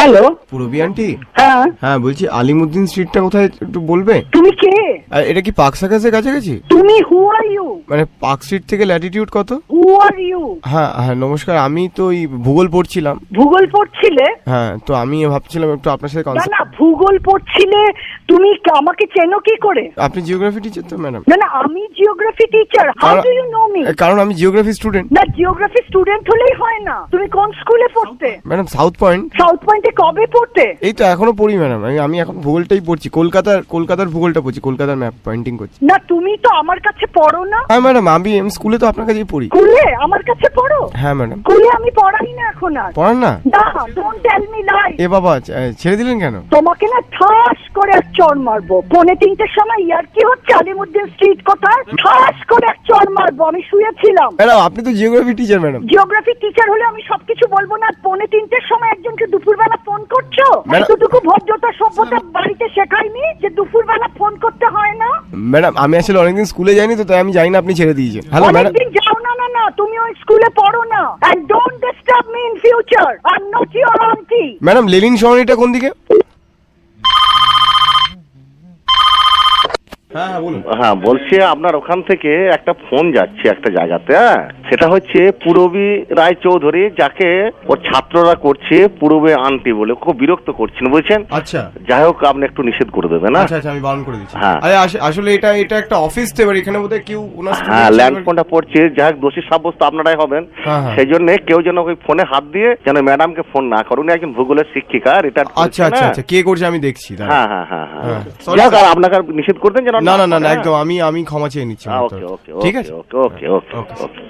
Hello, Purabi aunty? হ্যাঁ হ্যাঁ, বলছি আলিমুদ্দিন স্ট্রিটটা কোথায় একটু বলবে? তুমি কে? এটা কি পার্ক সার্কাসের কাছাকাছি? তুমি হু আর ইউ? মানে পার্ক স্ট্রিট থেকে ল্যাটিটিউড কত? হু আর ইউ? হ্যাঁ হ্যাঁ, নমস্কার, আমি তো এই ভূগোল পড়ছিলাম। ভূগোল পড়ছিলে? হ্যাঁ, তো আমি ভাবছিলাম একটু আপনার সাথে না না, ভূগোল পড়ছিলে তুমি, আমাকে চেনো কি করে? আপনি জিওগ্রাফি টিচার তো ম্যাডাম? না না, আমি geography teacher. How do you know me? কারণ আমি জিওগ্রাফি স্টুডেন্ট। না, জিওগ্রাফি স্টুডেন্ট হলেই হয় না। তুমি কোন স্কুলে পড়তে? Madam south point. সাউথ পয়েন্টে কবে পড়তে? এই তো এখনো পড়ি ম্যাডাম, আমি এখন ভূগোলটাই পড়ছি, কলকাতার ভূগোলটা পড়ছি, কলকাতার ম্যাপ পয়েন্টিং করছি। না, তুমি তো আমার কাছে পড়ো না। হ্যাঁ ম্যাডাম, আমি স্কুলে তো আপনার কাছেই পড়ি। স্কুলে আমার কাছে পড়ো? হ্যাঁ ম্যাডাম। স্কুলে আমি পড়াই না এখন আর। পড়ান না? না, ডোন্ট টেল মি লাই। এ বাবা, ছেড়ে দিলেন কেন? তোমাকে না ঠাস করে এক চড় মারবো। 3:45-এর সময় ইয়ার কি হচ্ছে? আলিমুদ্দিন স্ট্রিট কোথায়? ঠাস করে এক চড় মারবো। আমি শুয়েছিলাম। ম্যাডাম আপনি তো geography teacher madam. Geography teacher হলে আমি সবকিছু বলবো না। 3:45-এর সময় একজনকে দুপুরবেলা ফোন করছো? ম্যাডাম- এতটুকু ভদ্রতা সভ্যতা বাড়িতে শেখায়নি যে দুপুরবেলা ফোন করতে হয় না? ম্যাডাম আমি আসলে অনেকদিন স্কুলে যাইনি তো, তাই আমি জানি না আপনি ছেড়ে দিয়েছেন। Hello madam. অনেকদিন যাও না। না না, তুমি ওই স্কুলে পড়ো না। And don't disturb me in future. I am not your aunty. Madam Lenin সরণিটা কোন দিকে? হ্যাঁ বলুন। হ্যাঁ, বলছি আপনার ওখান থেকে একটা ফোন যাচ্ছে একটা জায়গাতে। হ্যাঁ, সেটা হচ্ছে পূরবী রায় চৌধুরী, যাকে ওর ছাত্ররা করছে পূরবী আন্টি বলে, খুব বিরক্ত করছেন বুঝছেন। আচ্ছা যাই হোক, আপনি একটু নিষেধ করে দেবেন। আচ্ছা আচ্ছা, আমি বারণ করে দিচ্ছি। হ্যাঁ। আরে আসলে এটা একটা অফিস তো, এবার এখানে বোধহয় কেউ ওনার হ্যাঁ, ল্যান্ড ফোনটা পড়ছে, যাই হোক দোষী সাব্যস্ত আপনারাই হবেন। হ্যাঁ, হ্যাঁ। সেই জন্য কেউ যেন ওই ফোনে হাত দিয়ে যেন ম্যাডামকে ফোন না করুন। উনি একজন ভূগোলের শিক্ষিকা, রিটায়ার্ড। আচ্ছা আচ্ছা আচ্ছা, কে করছে আমি দেখছি। দাঁড়ান। হ্যাঁ হ্যাঁ হ্যাঁ হ্যাঁ, হ্যাঁ, sorry, যাই হোক, sir. আর আপনাকে আর নিষেধ করে দেন যেন না না না না, করে, একদম আমি ক্ষমা চেয়ে নিচ্ছি। ওকে ওকে ঠিক আছে। ওকে ওকে ওকে ওকে।